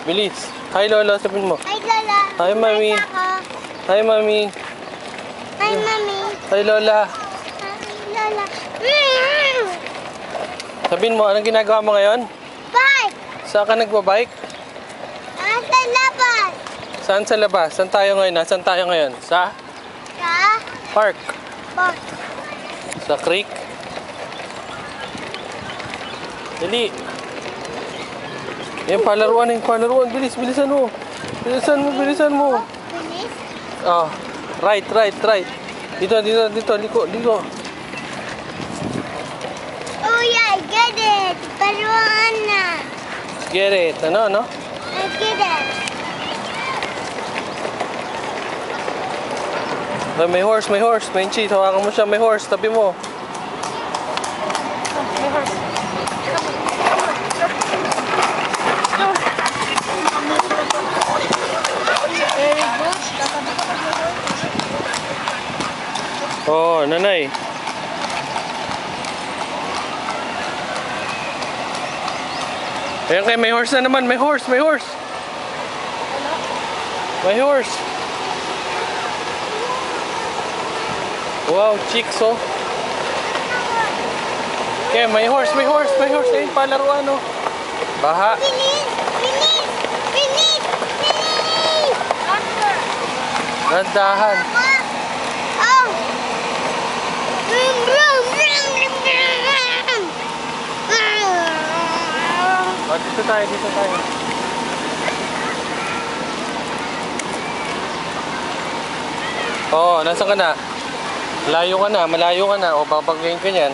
Bilis. Hi, Lola. Sabihin mo. Hi, Lola. Hi, Mami. Hi, Mami. Hi, Mami. Hi, Lola. Hi, Lola. Sabihin mo, anong ginagawa mo ngayon? Bye! Saan ka nagbabike? Asa labas? Saan sa labas? Saan tayo ngayon? Nasaan tayo ngayon? Sa Sa park. bus. Sa creek. Dali. Yan, palaruan. Yung palaruan. Bilis, bilisan mo. Bilisan mo, bilisan mo. Finish? Ah, right. Dito, liko. Oh yeah, I get it. Paruan na. Get it. Ano? I get it. Ay, may horse. Benchi, hawakan mo siya. May horse. Tabi mo. Oh, nanay. Ayan kayo, may horse na naman. May horse. Wow, chicks, oh. Okay, may horse. Ayun, palaruan, oh. Baha. Finish! Nandahan. Oh! Vroom, vroom, vroom, vroom, vroom. Oh, dito tayo. Oh, nasaan ka na? Malayo ka na. O, babagayin ka niyan.